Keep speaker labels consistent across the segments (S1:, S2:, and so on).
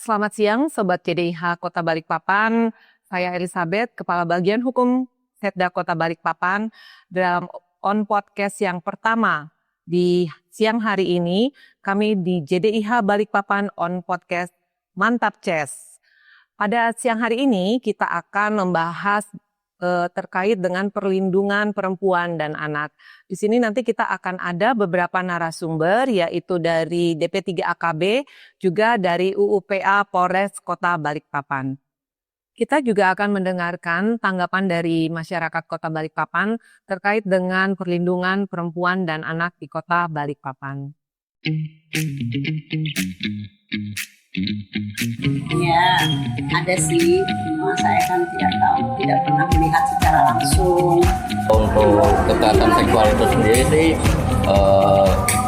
S1: Selamat siang, Sobat CDIH Kota Balikpapan. Saya Elizabeth, Kepala Bagian Hukum Setda Kota Balikpapan. Dalam On Podcast yang pertama di siang hari ini, kami di JDIH Balikpapan On Podcast Mantap Ces. Pada siang hari ini, kita akan membahas terkait dengan perlindungan perempuan dan anak. Di sini nanti kita akan ada beberapa narasumber, yaitu dari DP3AKB, juga dari UUPA Polres Kota Balikpapan. Kita juga akan mendengarkan tanggapan dari masyarakat Kota Balikpapan terkait dengan perlindungan perempuan dan anak di Kota Balikpapan.
S2: Ya, ada sih, cuma saya kan tidak pernah melihat secara langsung.
S3: Untuk kekerasan seksual itu sendiri sih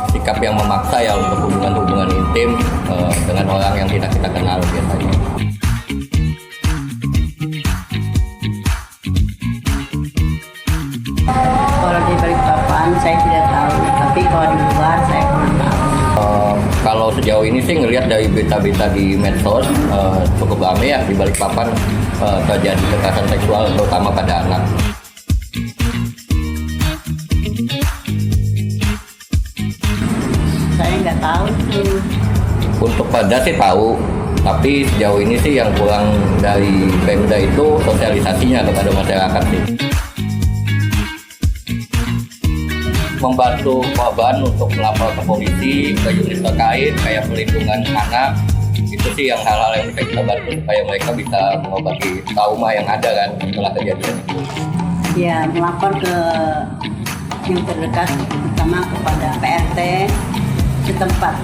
S3: sikap yang memaksa ya untuk hubungan intim dengan orang yang tidak kita kenal biasanya.
S2: Kalau di Balikpapan saya tidak tahu, tapi kalau di luar saya pernah tahu.
S3: Kalau sejauh ini sih ngelihat dari berita-berita di medsos cukup ramai ya di Balikpapan terjadi kekerasan seksual terutama pada anak.
S2: Saya nggak tahu tuh.
S3: Untuk Perda sih tahu, tapi sejauh ini sih yang kurang dari Pemda itu sosialisasinya kepada masyarakat sih. Membantu korban untuk melapor ke polisi, ke unit terkait, kayak perlindungan anak, itu sih yang hal-hal yang bisa kita bantu supaya mereka bisa mengobati trauma yang ada kan setelah kejadian itu.
S2: Ya, melapor ke yang terdekat, terutama kepada PRT setempat.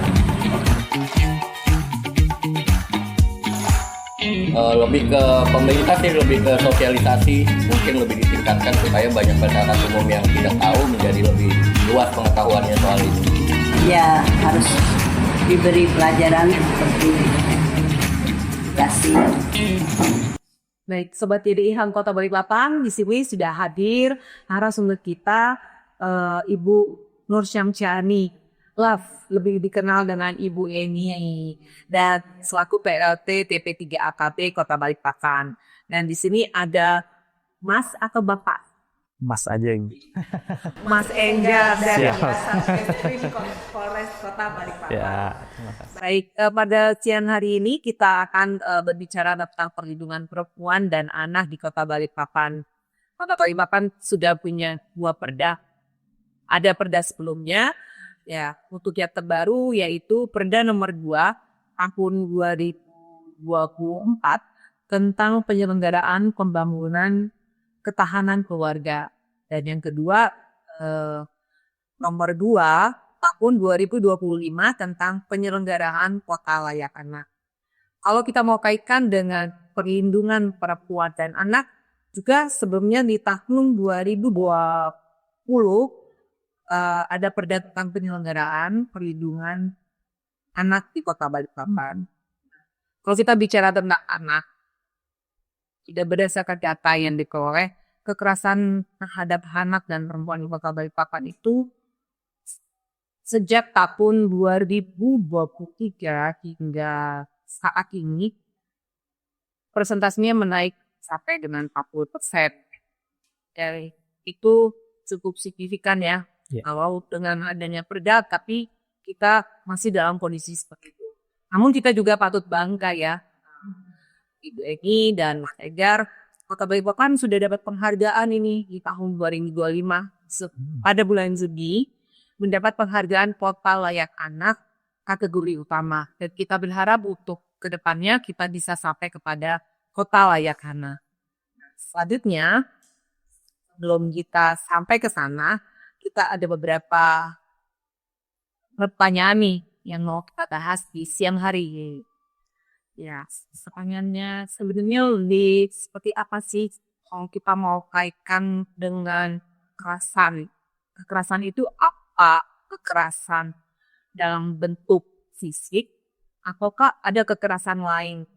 S3: Lebih ke pemerintah sih, lebih ke sosialisasi, mungkin lebih ditingkatkan supaya banyak masyarakat umum yang tidak tahu menjadi lebih luas pengetahuannya soal itu.
S2: Ya, harus diberi pelajaran seperti kasih.
S1: Baik, Sobat JDIH Kota Balikpapan, di sini sudah hadir narasumber kita, Ibu Nur Syamsiani. Love, lebih dikenal dengan Ibu Eni, dan selaku PLT DP3AKB Kota Balikpapan. Dan di sini ada Mas atau Bapak?
S4: Mas Ajeng.
S1: Mas Enggar dari Satreskrim Polres Kota Balikpapan.
S4: Ya, terima kasih.
S1: Baik, pada siang hari ini kita akan berbicara tentang perlindungan perempuan dan anak di Kota Balikpapan. Kota Balikpapan sudah punya 2 perda. Ada perda sebelumnya, ya, untuk yang terbaru yaitu Perda nomor 2 tahun 2024 tentang penyelenggaraan pembangunan ketahanan keluarga. Dan yang kedua nomor 2 tahun 2025 tentang penyelenggaraan kota layak anak. Kalau kita mau kaitkan dengan perlindungan perempuan dan anak, juga sebelumnya di tahun 2020 ada perda tentang penyelenggaraan perlindungan anak di Kota Balikpapan. Kalau kita bicara tentang anak, tidak berdasarkan data yang diperoleh, kekerasan terhadap anak dan perempuan di Kota Balikpapan itu sejak tahun 2023 hingga saat ini presentasinya menaik sampai dengan 40%. Jadi itu cukup signifikan ya. Kalau dengan adanya perda, tapi kita masih dalam kondisi seperti itu. Namun kita juga patut bangga ya, Ibu Eni dan Mas Enggar, Kota Balikpapan sudah dapat penghargaan ini di tahun 2025 pada bulan Juni, mendapat penghargaan Kota Layak Anak kategori utama. Dan kita berharap untuk kedepannya kita bisa sampai kepada Kota Layak Anak. Selanjutnya, sebelum kita sampai ke sana, kita ada beberapa pertanyaan nih yang mau kita bahas di siang hari ini. Ya, pertanyaannya sebenarnya lebih seperti apa sih kalau kita mau kaitkan dengan kekerasan? Kekerasan itu apa? Kekerasan dalam bentuk fisik ataukah ada kekerasan lain?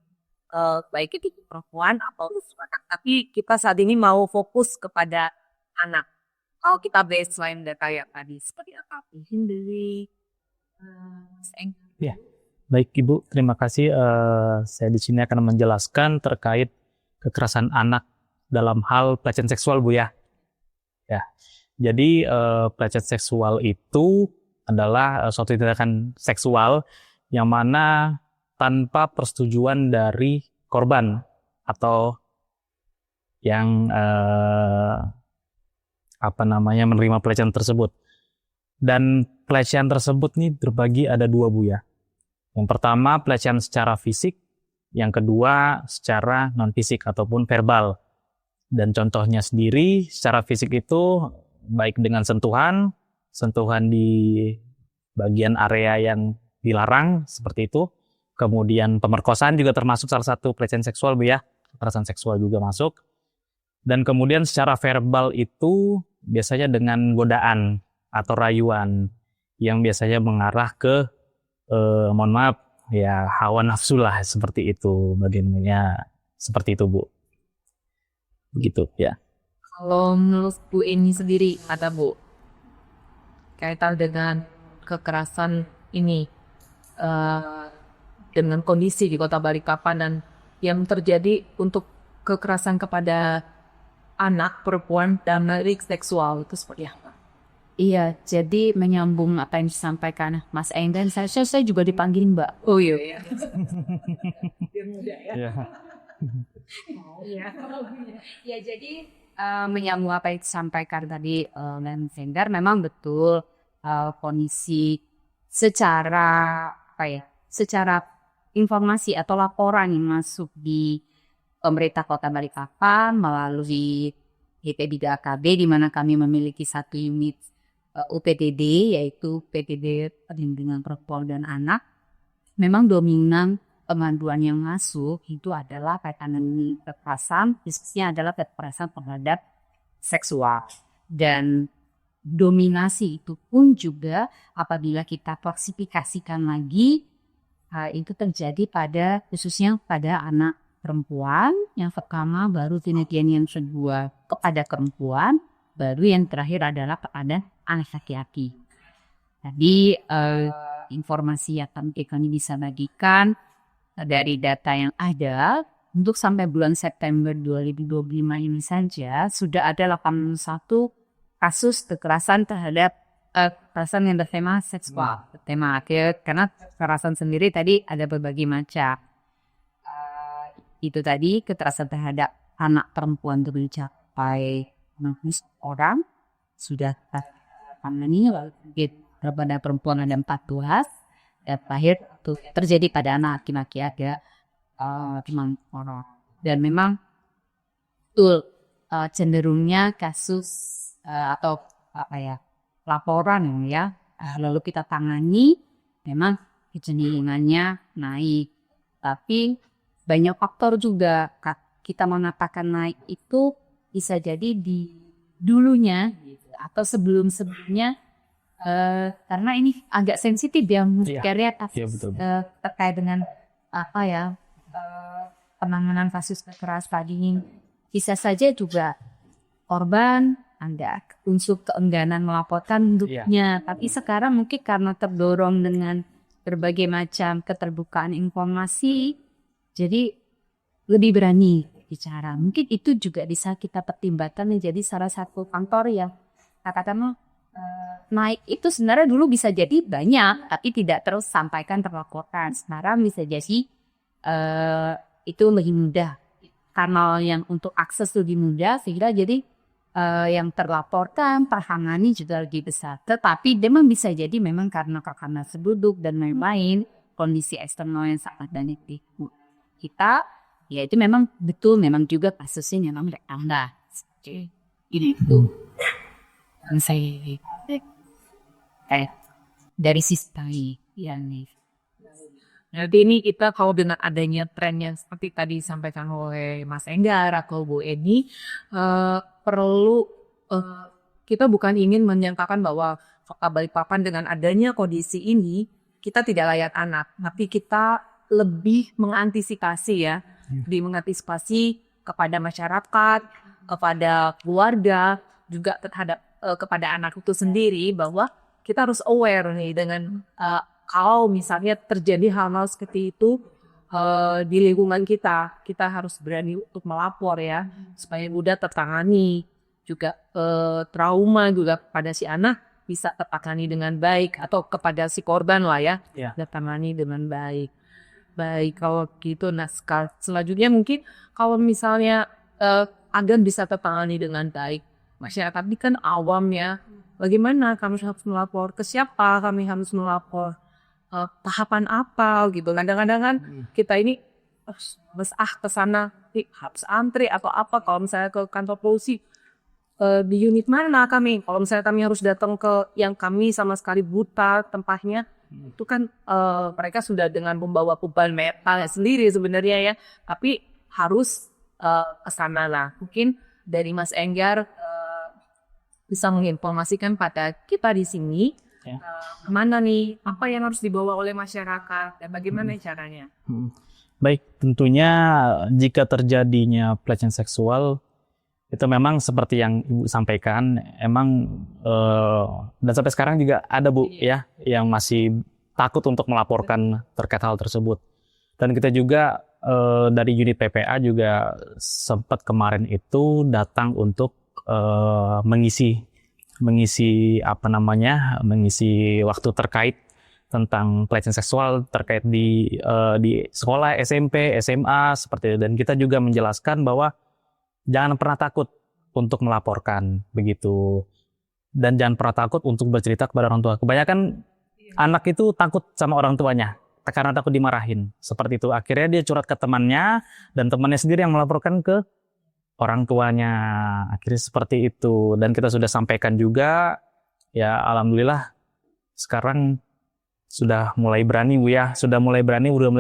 S1: Baik itu perempuan atau anak. Tapi kita saat ini mau fokus kepada anak. Kalau kita baseline data yang tadi, seperti apa? Mungkin dari
S4: Ya. Baik Ibu, terima kasih. Saya di sini akan menjelaskan terkait kekerasan anak dalam hal pelecehan seksual, Bu ya. Ya, jadi pelecehan seksual itu adalah suatu tindakan seksual yang mana tanpa persetujuan dari korban atau yang menerima pelecehan tersebut. Dan pelecehan tersebut nih terbagi ada dua, Bu ya. Yang pertama pelecehan secara fisik, yang kedua secara non-fisik ataupun verbal. Dan contohnya sendiri secara fisik itu baik dengan sentuhan di bagian area yang dilarang seperti itu. Kemudian pemerkosaan juga termasuk salah satu pelecehan seksual, Bu ya. Kekerasan seksual juga masuk. Dan kemudian secara verbal itu biasanya dengan godaan atau rayuan yang biasanya mengarah ke mohon maaf ya hawa nafsu lah, seperti itu bagiannya, seperti itu Bu, begitu ya.
S1: Kalau menurut Bu Eni sendiri ada Bu kaitan dengan kekerasan ini dengan kondisi di Kota Balikpapan dan yang terjadi untuk kekerasan kepada anak perempuan dan menarik seksual itu seperti apa?
S2: Iya, jadi menyambung apa yang disampaikan Mas Enggan, saya juga dipanggilin Mbak.
S1: Oh iya. Dia muda ya.
S4: Ya.
S2: Ya jadi menyambung apa yang disampaikan tadi Mas Enggar, memang betul kondisi secara informasi atau laporan yang masuk di pemerintah Kota Balikpapan melalui HP3KB di mana kami memiliki satu unit UPTD, yaitu PTD Perlindungan Perempuan dan Anak. Memang dominan pengaduan yang masuk itu adalah kaitan dengan kekerasan, khususnya adalah kekerasan terhadap seksual. Dan dominasi itu pun juga apabila kita klasifikasikan lagi, itu terjadi khususnya pada anak perempuan, yang pertama, baru kemudian yang kedua kepada perempuan, baru yang terakhir adalah kepada anak laki-laki. Tadi informasi yang kami bisa bagikan dari data yang ada untuk sampai bulan September 2025 ini saja sudah ada 81 kasus kekerasan terhadap kekerasan yang bertema seksual, bertema akhir, karena kekerasan sendiri tadi ada berbagai macam. Itu tadi kekerasan terhadap anak perempuan itu mencapai 60 orang sudah tangani, kepada perempuan ada 14, dan terakhir terjadi pada anak laki-laki ada 5 orang. Dan memang betul cenderungnya kasus atau laporan ya, lalu kita tangani, memang kecenderungannya naik. Tapi banyak faktor juga kita mengatakan naik itu bisa jadi di dulunya atau sebelumnya karena ini agak sensitif ya karya terkait dengan penanganan kasus kekerasan tadi. Bisa saja juga korban ada unsur keengganan melaporkan hidupnya, tapi sekarang mungkin karena terdorong dengan berbagai macam keterbukaan informasi, jadi lebih berani bicara. Mungkin itu juga bisa kita pertimbangkan menjadi salah satu faktor yang katakanlah naik itu sebenarnya dulu bisa jadi banyak, tapi tidak terus sampaikan terlaporkan. Sekarang bisa jadi itu lebih mudah. Kanal yang untuk akses lebih mudah, sehingga jadi yang terlaporkan, terhangani juga lebih besar. Tetapi memang bisa jadi memang karena sebuduk dan lain-lain, kondisi eksternal yang sangat banyak di kita, ya itu memang betul, memang juga kasusnya memang bertambah. Itu. Dan saya dari sisi yang nih.
S1: Jadi ini kita kalau dengan adanya tren yang seperti tadi disampaikan oleh Mas Enggar atau Bu Eni, perlu kita bukan ingin menyangkakan bahwa Kota Balikpapan dengan adanya kondisi ini kita tidak layak anak, tapi kita lebih mengantisipasi mengantisipasi kepada masyarakat, kepada keluarga, juga terhadap kepada anak itu sendiri, bahwa kita harus aware nih dengan kalau misalnya terjadi hal-hal seperti itu di lingkungan kita harus berani untuk melapor ya, supaya mudah tertangani. Juga trauma juga pada si anak bisa tertangani dengan baik, atau kepada si korban lah ya, tertangani dengan baik. Baik, kalau gitu. Nah, selanjutnya mungkin kalau misalnya agar bisa tertangani dengan baik, masyarakat ini kan awam ya. Bagaimana kami harus melapor? Ke siapa kami harus melapor? Tahapan apa gitu. Kadang-kadang kan kita ini ke sana harus antri atau apa. Kalau misalnya ke kantor polisi, di unit mana kami? Kalau misalnya kami harus datang ke yang kami sama sekali buta tempatnya, itu kan mereka sudah dengan membawa beban mental sendiri sebenarnya ya. Tapi harus ke sana lah. Mungkin dari Mas Enggar bisa menginformasikan pada kita di sini mana nih apa yang harus dibawa oleh masyarakat dan bagaimana caranya.
S4: Baik, tentunya jika terjadinya pelecehan seksual itu memang seperti yang Ibu sampaikan, emang dan sampai sekarang juga ada Bu ya yang masih takut untuk melaporkan terkait hal tersebut. Dan kita juga dari unit PPA juga sempat kemarin itu datang untuk mengisi waktu terkait tentang pelecehan seksual terkait di sekolah SMP, SMA seperti itu. Dan kita juga menjelaskan bahwa jangan pernah takut untuk melaporkan begitu, dan jangan pernah takut untuk bercerita kepada orang tua. Kebanyakan anak itu takut sama orang tuanya karena takut dimarahin seperti itu. Akhirnya dia curhat ke temannya dan temannya sendiri yang melaporkan ke orang tuanya. Akhirnya seperti itu, dan kita sudah sampaikan juga ya, alhamdulillah sekarang sudah mulai berani Bu ya, udah mulai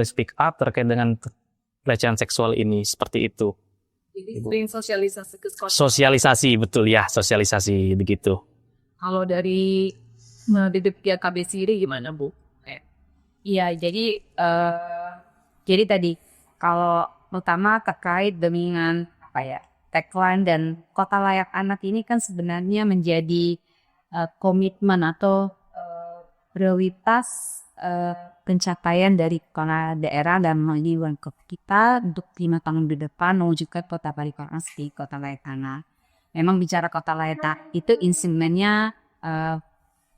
S4: speak up terkait dengan pelecehan seksual ini seperti itu.
S1: Jadi sering sosialisasi ke sekolah.
S4: Sosialisasi, betul ya, sosialisasi begitu.
S1: Kalau dari DPGKB sendiri gimana Bu?
S2: Iya, jadi tadi kalau utama terkait dengan tagline dan Kota Layak Anak ini kan sebenarnya menjadi komitmen atau prioritas pencapaian dari kepala daerah dan melalui kita untuk 5 tahun ke depan mewujudkan Kota Balikpapan sebagai Kota Layak Anak. Memang bicara Kota Layak Anak itu instrumennya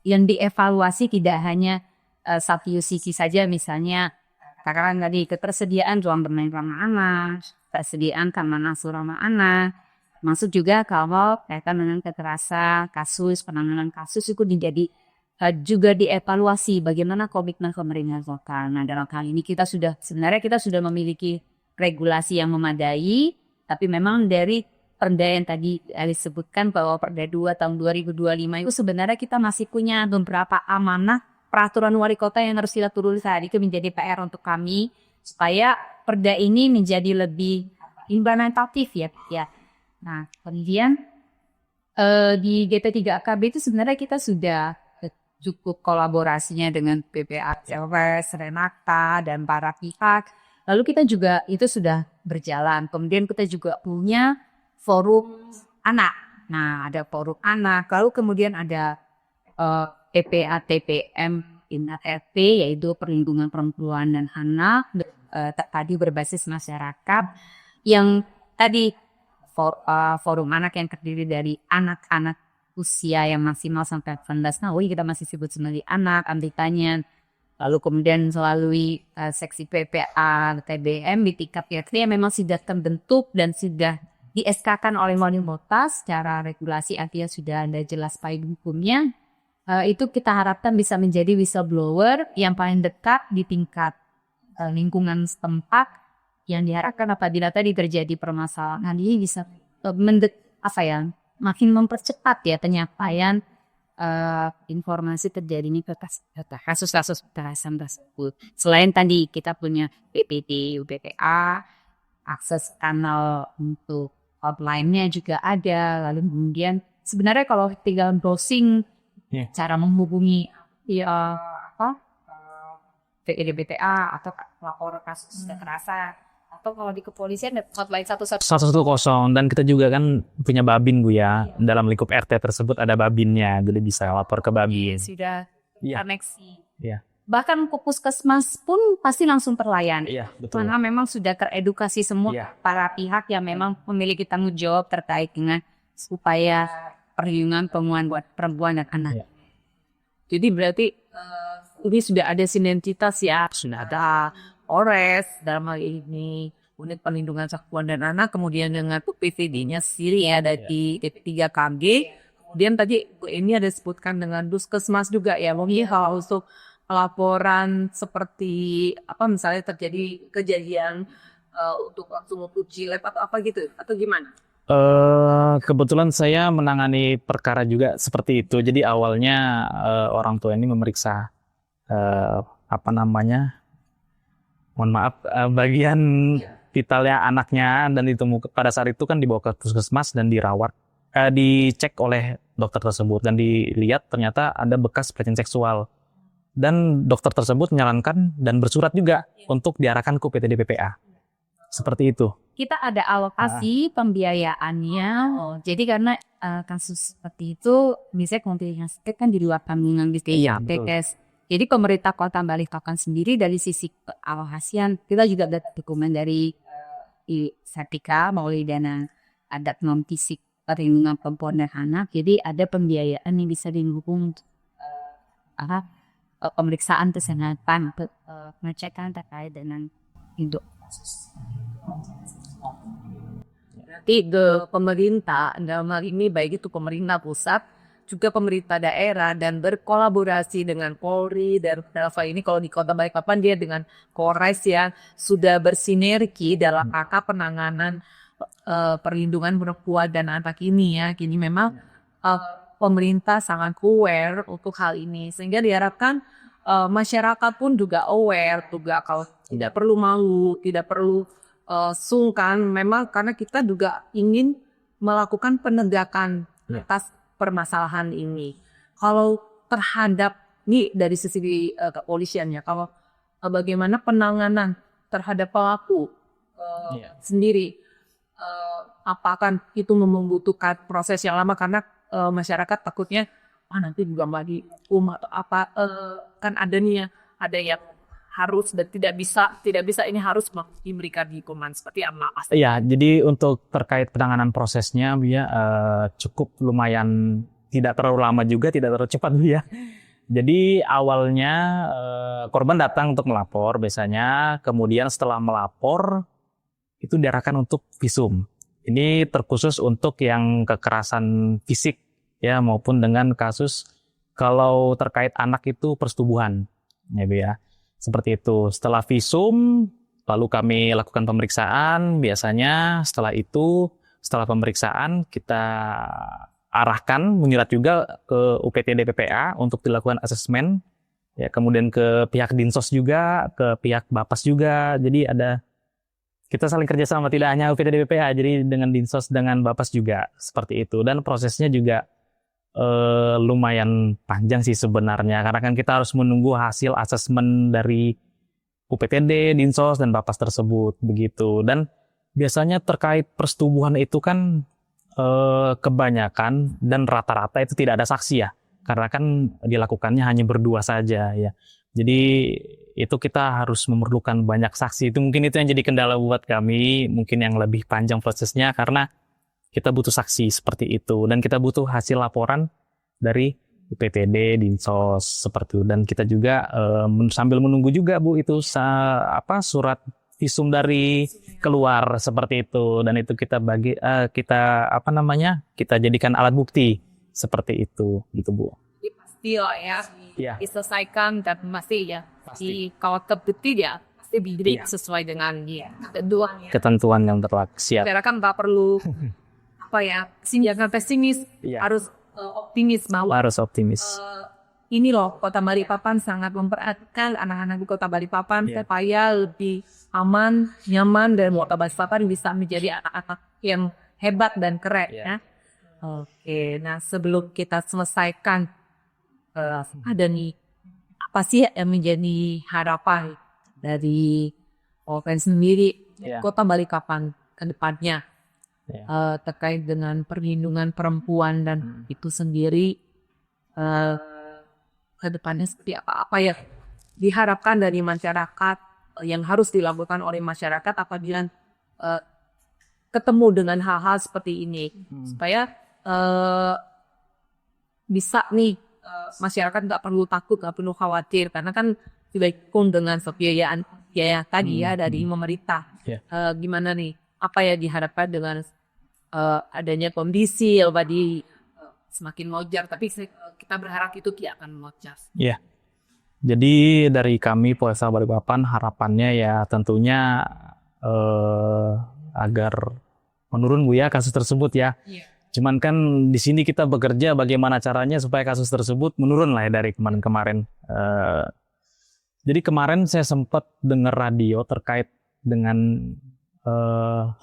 S2: yang dievaluasi tidak hanya satu UCK saja, misalnya katakan tadi ketersediaan ruang bermain ramah anak, ketersediaan taman asuh ramah anak, masuk juga kalau kaitan dengan kekerasan, penanganan kasus itu juga dievaluasi bagaimana komitmen pemerintah lokal. Nah, dalam hal ini kita sudah memiliki regulasi yang memadai, tapi memang dari Perda yang tadi disebutkan bahwa Perda 2 tahun 2025 itu sebenarnya kita masih punya beberapa amanah peraturan wali kota yang harus kita turunkan. Itu menjadi PR untuk kami supaya Perda ini menjadi lebih implementatif ya. Nah, kemudian di GP3AKB itu sebenarnya kita sudah cukup kolaborasinya dengan PPA, Renata, dan para pihak. Lalu kita juga itu sudah berjalan. Kemudian kita juga punya forum anak. Nah, ada forum anak. Lalu kemudian ada TPM Inat RT, yaitu perlindungan perempuan dan anak, tadi berbasis masyarakat. Yang tadi forum anak yang terdiri dari anak-anak usia yang maksimal sampai 18 tahun, kita masih sebut sebagai anak, anggotanya. Lalu kemudian melalui seksi PPA, TBM di tingkat RT yang memang sudah terbentuk dan sudah di-SK-kan oleh wali kota secara regulasi, artinya sudah ada jelas payung hukumnya. Itu kita harapkan bisa menjadi whistleblower yang paling dekat di tingkat lingkungan setempat, yang diharapkan apabila tadi terjadi permasalahan ini bisa makin mempercepat ya penyampaian informasi terjadinya kasus-kasus kekerasan tersebut. Selain tadi kita punya PPD, UPPA, akses kanal untuk hotline-nya juga ada. Lalu kemudian sebenarnya kalau tinggal browsing cara menghubungi PDBTA atau lapor kasus kekerasan, atau kalau di kepolisian ada hotline 110.
S4: Dan kita juga kan punya babin Bu ya. Dalam lingkup RT tersebut ada babinnya, jadi bisa lapor ke babin.
S2: Sudah koneksi.
S4: Iya.
S2: bahkan ke puskesmas pun pasti langsung terlayani.
S4: Iya, betul.
S2: Karena memang sudah teredukasi semua
S4: Iya.
S2: para pihak yang memang memiliki tanggung jawab terkait dengan upaya perlindungan perempuan dan anak.
S4: Iya.
S1: Jadi berarti ini sudah ada sinergitas ya, sudah ada Polres dalam hal ini, Unit Perlindungan Perempuan dan Anak, kemudian dengan PPD-nya sendiri ya dari DP3KG, kemudian tadi ini ada disebutkan dengan Puskesmas juga ya, mungkin kalau untuk laporan seperti apa misalnya terjadi kejadian untuk langsung uji lab atau apa gitu atau gimana?
S4: Kebetulan saya menangani perkara juga seperti itu. Jadi awalnya orang tua ini memeriksa mohon maaf, bagian vitalnya anaknya, dan ditemukan pada saat itu kan dibawa ke puskesmas dan dirawat, dicek oleh dokter tersebut dan dilihat ternyata ada bekas pelecehan seksual. Dan dokter tersebut menyarankan dan bersurat juga untuk diarahkan ke UPTD PPA. Seperti itu.
S2: Kita ada alokasi pembiayaannya. Jadi karena kasus seperti itu misalnya komplikasi kan di luar tanggungan
S4: Iya,
S2: BPJS. Jadi pemerintah Kota Balikpapan sendiri dari sisi alokasian kita juga ada dokumen dari Sertika melalui dana adat non fisik perlindungan perempuan dan anak. Jadi ada pembiayaan yang bisa didukung pemeriksaan kesehatan, pengecekan terkait dengan induk.
S1: Berarti ke pemerintah dalam hal ini baik itu pemerintah pusat juga pemerintah daerah dan berkolaborasi dengan Polri dan dalam hal ini kalau di Kota Balikpapan dia dengan Polres yang sudah bersinergi dalam rangka penanganan perlindungan perempuan dan anak ini ya. Kini memang pemerintah sangat aware untuk hal ini sehingga diharapkan masyarakat pun juga aware juga kalau tidak perlu malu, tidak perlu sungkan memang karena kita juga ingin melakukan penegakan atas permasalahan ini. Kalau terhadap ini dari sisi kepolisian ya, kalau bagaimana penanganan terhadap pelaku sendiri, apakah itu membutuhkan proses yang lama karena masyarakat takutnya nanti juga bagi atau apa kan ada nih ya, ada yang harus dan tidak bisa ini harus diberikan hukuman seperti apa?
S4: Iya, jadi untuk terkait penanganan prosesnya Bu ya cukup lumayan, tidak terlalu lama juga, tidak terlalu cepat Bu ya. Jadi awalnya korban datang untuk melapor biasanya, kemudian setelah melapor itu diarahkan untuk visum. Ini terkhusus untuk yang kekerasan fisik ya maupun dengan kasus kalau terkait anak itu persetubuhan ya Bu ya. Seperti itu. Setelah visum, lalu kami lakukan pemeriksaan. Biasanya setelah pemeriksaan kita arahkan menyurat juga ke UPTD PPA untuk dilakukan asesmen. Ya, kemudian ke pihak Dinsos juga, ke pihak Bapas juga. Jadi kita saling kerjasama, tidak hanya UPTD PPA, jadi dengan Dinsos dengan Bapas juga seperti itu. Dan prosesnya juga lumayan panjang sih sebenarnya karena kan kita harus menunggu hasil asesmen dari UPTD, Dinsos dan Bapas tersebut begitu. Dan biasanya terkait persetubuhan itu kan kebanyakan dan rata-rata itu tidak ada saksi ya karena kan dilakukannya hanya berdua saja ya. Jadi itu kita harus memerlukan banyak saksi. Itu mungkin itu yang jadi kendala buat kami, mungkin yang lebih panjang prosesnya karena kita butuh saksi seperti itu dan kita butuh hasil laporan dari UPTD, Dinsos seperti itu. Dan kita juga sambil menunggu juga Bu itu surat visum dari keluar seperti itu, dan itu kita kita jadikan alat bukti seperti itu gitu Bu.
S1: Pasti ya, diselesaikan dan masih ya kalau terbukti ya pasti diberi sesuai dengan
S4: ketentuan yang berlaku. Siap.
S1: Saya kan nggak perlu jangan pesimis, harus optimis bahwa
S4: harus optimis.
S1: Ini loh Kota Balikpapan sangat memperhatikan anak-anak di Kota Balikpapan supaya lebih aman, nyaman dan Kota Balikpapan bisa menjadi anak-anak yang hebat dan keren ya. Oke, nah sebelum kita selesaikan ada nih apa sih yang menjadi harapan dari Polres sendiri Kota Balikpapan ke depannya? Terkait dengan perlindungan perempuan dan itu sendiri ke depannya seperti apa ya? diharapkan dari masyarakat, yang harus dilakukan oleh masyarakat apabila ketemu dengan hal-hal seperti ini, supaya bisa nih masyarakat nggak perlu takut, nggak perlu khawatir, karena kan didukung dengan biaya tadi ya dari pemerintah. Gimana nih, apa ya diharapkan dengan adanya kondisi yang tadi semakin lonjar, tapi kita berharap itu tidak akan melonjak.
S4: Iya. Jadi dari kami Polresta Balikpapan harapannya ya tentunya agar menurun Bu ya kasus tersebut ya.
S1: Iya.
S4: Cuman kan di sini kita bekerja bagaimana caranya supaya kasus tersebut menurun lah ya dari kemarin-kemarin. Jadi kemarin saya sempat dengar radio terkait dengan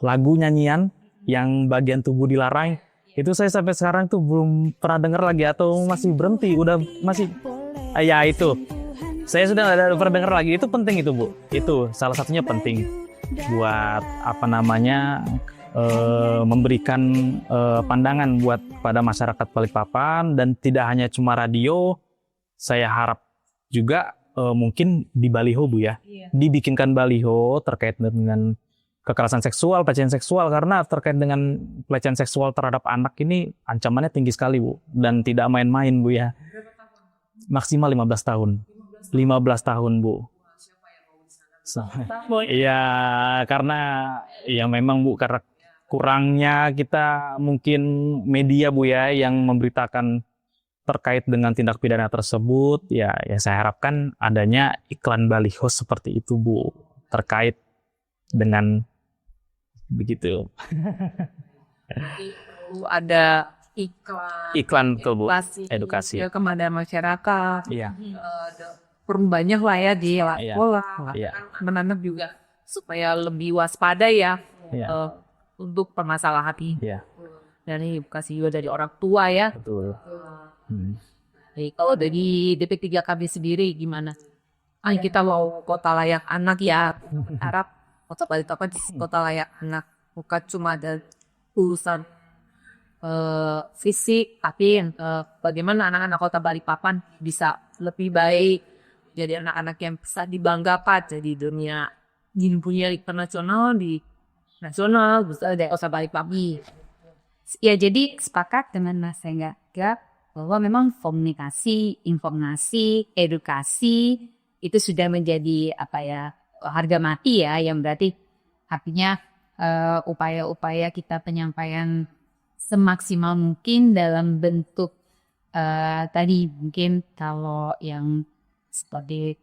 S4: lagu nyanyian yang bagian tubuh dilarang. Itu saya sampai sekarang tuh belum pernah dengar lagi atau masih berhenti, udah masih ya itu. Saya sudah ada pernah dengar lagi, itu penting itu Bu. Itu salah satunya penting buat memberikan pandangan buat pada masyarakat Balikpapan, dan tidak hanya cuma radio. Saya harap juga mungkin di baliho Bu ya, dibikinkan baliho terkait dengan kekerasan seksual, pelecehan seksual, karena terkait dengan pelecehan seksual terhadap anak ini ancamannya tinggi sekali Bu, dan tidak main-main Bu ya. Maksimal 15 tahun. 15 tahun Bu. Iya, karena ya memang Bu, karena kurangnya kita mungkin media Bu ya yang memberitakan terkait dengan tindak pidana tersebut, ya saya harapkan adanya iklan baliho seperti itu Bu, terkait dengan begitu.
S1: Ada iklan
S4: betul Bu, edukasi
S1: ya, kepada masyarakat.
S4: Iya.
S1: Banyak lah ya di sekolah, menanam juga supaya lebih waspada ya untuk permasalahan ini. Dari edukasi juga dari orang tua ya.
S4: Betul.
S1: Jadi kalau dari DP3 KB sendiri gimana? Kita mau kota layak anak ya, harap kota Balikpapan di kota layak anak, bukan cuma ada urusan fisik, tapi bagaimana anak-anak kota Balikpapan bisa lebih baik, jadi anak-anak yang bisa dibanggakan jadi dunia, punya internasional di nasional, bisa dari kota Balikpapan.
S2: Ya, jadi sepakat dengan Mas Engga bahwa memang komunikasi, informasi, edukasi itu sudah menjadi harga mati ya, yang berarti artinya upaya-upaya kita penyampaian semaksimal mungkin dalam bentuk tadi mungkin kalau yang seperti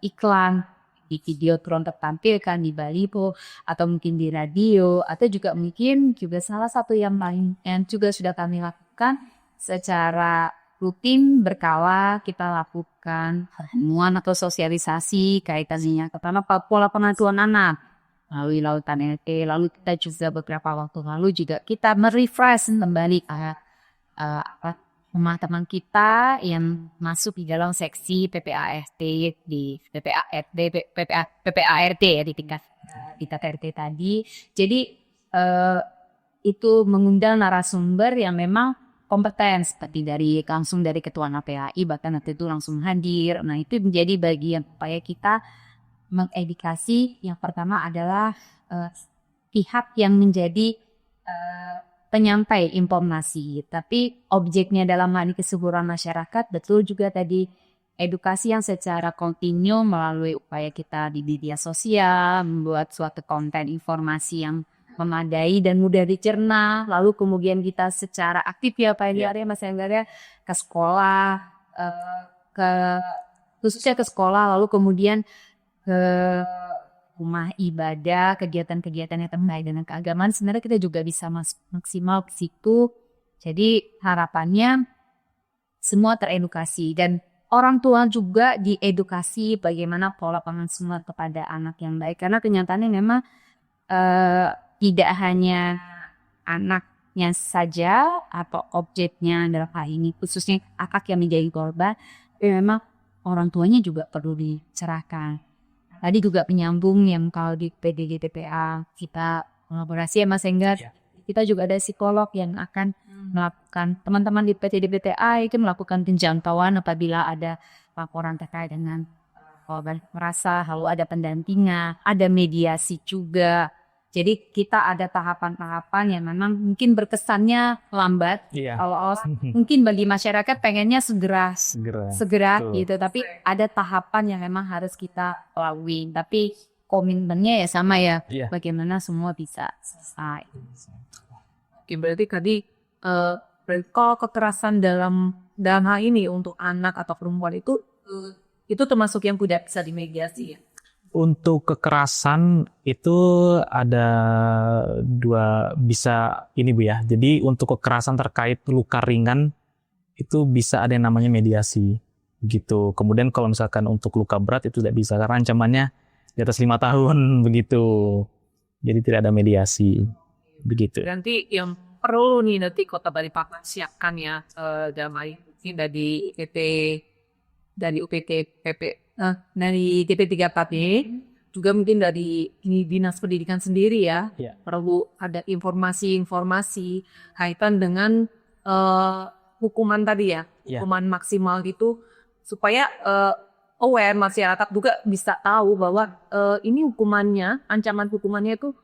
S2: iklan di video turun tertampilkan di baliho atau mungkin di radio, atau juga mungkin juga salah satu yang lain yang juga sudah kami lakukan secara rutin berkala, kita lakukan pertemuan atau sosialisasi kaitannya pertama pola pengasuhan anak melalui lautan LT, lalu kita juga beberapa waktu lalu juga kita merefresh kembali teman-teman kita yang masuk di dalam seksi PPART di PPART ya di tingkat RT tadi. Jadi itu mengundang narasumber yang memang kompeten, seperti langsung dari ketua KPAI, bahkan waktu itu langsung hadir. Nah, itu menjadi bagian upaya kita mengedukasi. Yang pertama adalah pihak yang menjadi penyampai informasi, tapi objeknya dalam hal ini kesuburan masyarakat, betul juga tadi edukasi yang secara kontinu melalui upaya kita di media sosial, membuat suatu konten informasi yang memadai dan mudah dicerna, lalu kemudian kita secara aktif ya Pak Edi Mas Engga ke sekolah, khususnya ke sekolah, lalu kemudian ke rumah ibadah, kegiatan-kegiatan yang terkait dengan keagamaan, sebenarnya kita juga bisa maksimal ke situ. Jadi harapannya semua teredukasi dan orang tua juga diedukasi bagaimana pola pengasuhan kepada anak yang baik, karena kenyataannya memang tidak hanya anaknya saja atau objeknya dalam hal ini khususnya akak yang menjadi korban, tapi memang orang tuanya juga perlu dicerahkan. Tadi juga penyambung yang kalau di PDG TPA kita kolaborasi ya Mas Engga, kita juga ada psikolog yang akan melakukan teman-teman di PTDBTA itu melakukan penjangkauan apabila ada laporan terkait dengan korban merasa, lalu ada pendampingan, ada mediasi juga. Jadi kita ada tahapan-tahapan yang memang mungkin berkesannya lambat.
S4: Iya.
S2: Awal-awal mungkin bagi masyarakat pengennya segera
S4: Betul.
S2: gitu, tapi ada tahapan yang memang harus kita lalui. Tapi komitmennya ya sama ya,
S4: Iya.
S2: bagaimana semua bisa selesai.
S1: Oke, berarti tadi kalau kekerasan dalam hal ini untuk anak atau perempuan itu termasuk yang tidak bisa dimediasi ya.
S4: Untuk kekerasan itu ada dua, bisa ini Bu ya. Jadi untuk kekerasan terkait luka ringan itu bisa ada yang namanya mediasi gitu. Kemudian kalau misalkan untuk luka berat itu tidak bisa karena ancamannya di atas 5 tahun begitu. Jadi tidak ada mediasi begitu.
S1: Nanti yang perlu nih nanti Kota Balikpapan siapkan ya dalam hal ini dari UPT PP dari DP3KB juga mungkin dari Dinas Pendidikan sendiri ya.
S4: Ya.
S1: Perlu ada informasi-informasi kaitan dengan hukuman tadi ya,
S4: Ya.
S1: hukuman maksimal gitu supaya aware masyarakat juga bisa tahu bahwa ini hukumannya, ancaman hukumannya itu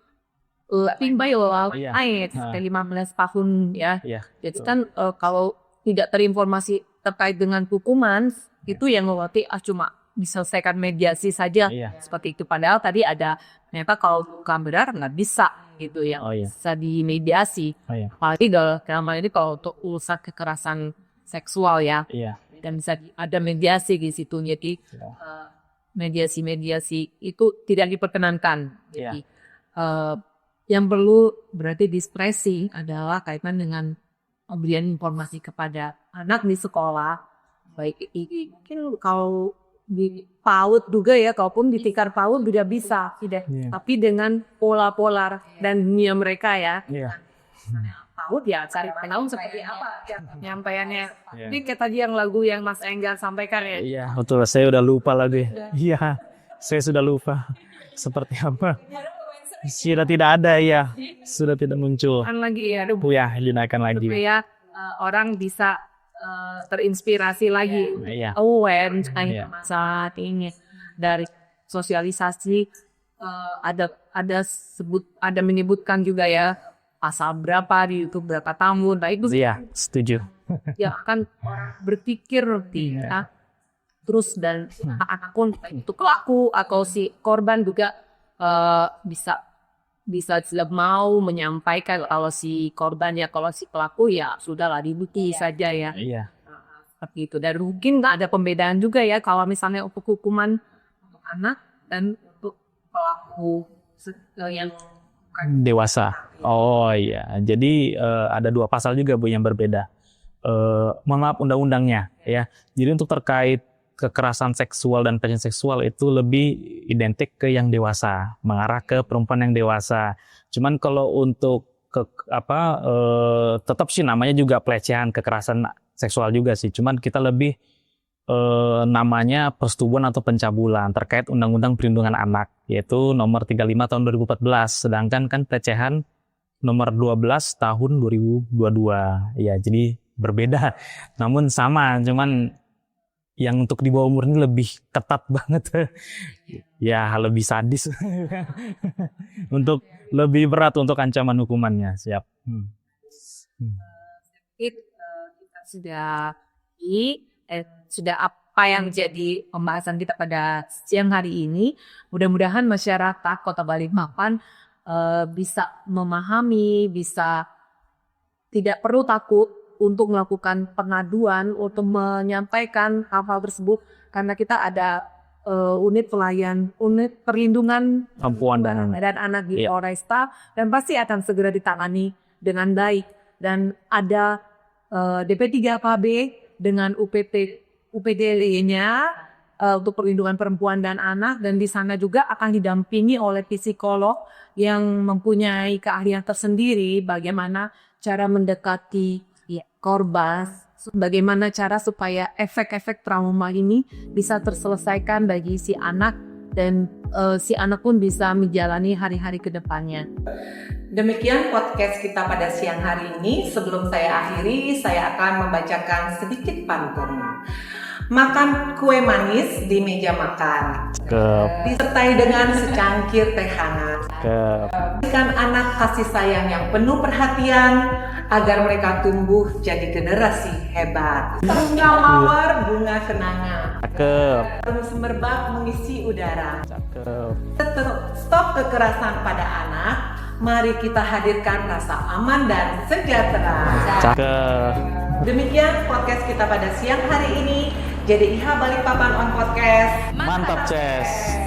S1: tinggi loh,
S4: Iya.
S1: sampai 15 tahun ya.
S4: Iya.
S1: Jadi kan kalau tidak terinformasi terkait dengan hukuman itu yang berarti cuma diselesaikan mediasi saja
S4: Iya.
S1: seperti itu. Padahal tadi ada ternyata kalau bukan benar nggak bisa gitu ya,
S4: Oh, iya.
S1: bisa dimediasi.
S4: Oh iya.
S1: Apalagi dalam hal ini kalau untuk urusan kekerasan seksual ya,
S4: Iya.
S1: dan bisa ada mediasi di situ. Jadi
S4: Ya.
S1: mediasi itu tidak diperkenankan.
S4: Iya.
S1: Jadi yang perlu berarti diskresi adalah kaitan dengan pemberian informasi kepada anak di sekolah, baik mungkin kalau di PAUD juga ya, kalaupun di tingkat PAUD juga bisa, tidak.
S4: Iya.
S1: Tapi dengan pola-pola dan dunia mereka ya.
S4: Iya.
S1: PAUD ya cari tahu seperti apa penyampaiannya.
S4: Iya.
S1: Ini kayak tadi yang lagu yang Mas Enggar sampaikan ya.
S4: Iya, betul. Saya udah lupa lagi. Iya, saya sudah lupa. Seperti apa? Sudah tidak ada ya. Sudah tidak muncul.
S1: Kan lagi ya,
S4: Bu ya, dinaikkan lagi.
S1: supaya orang bisa terinspirasi lagi,
S4: Iya.
S1: aware
S4: Iya.
S1: saat ini dari sosialisasi ada menyebutkan juga ya pasal berapa di YouTube berapa tahun, nah itu
S4: Iya, setuju.
S1: ya akan berpikir tidak terus dan anak pun baik itu pelaku atau si korban juga bisa tidak mau menyampaikan kalau si korban ya, kalau si pelaku ya sudahlah dibuti saja ya,
S4: Iya.
S1: seperti itu. Dan mungkin nggak ada pembedaan juga ya kalau misalnya untuk hukuman untuk anak dan untuk pelaku yang
S4: Dewasa. Oh iya. Jadi ada 2 pasal juga Bu yang berbeda. Mohon maaf, undang-undangnya ya. Jadi untuk terkait kekerasan seksual dan pelecehan seksual itu lebih identik ke yang dewasa, mengarah ke perempuan yang dewasa. Cuman kalau untuk tetap sih namanya juga pelecehan, kekerasan seksual juga sih. Cuman kita lebih namanya persetubuhan atau pencabulan terkait Undang-Undang Perlindungan Anak, yaitu nomor 35 tahun 2014. Sedangkan kan pelecehan nomor 12 tahun 2022. Ya, jadi berbeda. Namun sama, cuman yang untuk di bawah umur ini lebih ketat banget. Ya, lebih sadis. Untuk lebih berat untuk ancaman hukumannya. Siap.
S1: kita sudah apa yang jadi pembahasan kita pada siang hari ini. Mudah-mudahan masyarakat Kota Balikpapan bisa memahami, bisa tidak perlu takut untuk melakukan pengaduan, untuk menyampaikan hal-hal tersebut, karena kita ada unit perlindungan
S4: Perempuan dan
S1: anak di
S4: Iya.
S1: Polresta, dan pasti akan segera ditangani dengan baik. Dan ada DP3KB dengan UPD-nya untuk perlindungan perempuan dan anak, dan di sana juga akan didampingi oleh psikolog yang mempunyai keahlian tersendiri bagaimana cara mendekati korban, bagaimana cara supaya efek-efek trauma ini bisa terselesaikan bagi si anak dan si anak pun bisa menjalani hari-hari ke depannya. Demikian podcast kita pada siang hari ini. Sebelum saya akhiri, saya akan membacakan sedikit pantun. Makan kue manis di meja makan, disertai dengan secangkir teh hangat. Berikan anak kasih sayang yang penuh perhatian agar mereka tumbuh jadi generasi hebat. Bunga mawar, bunga kenangan. Penuh semerbak mengisi udara. Stop kekerasan pada anak. Mari kita hadirkan rasa aman dan sejahtera. Demikian podcast kita pada siang hari ini. JDIH Balikpapan on Podcast.
S4: Mantap, Ces.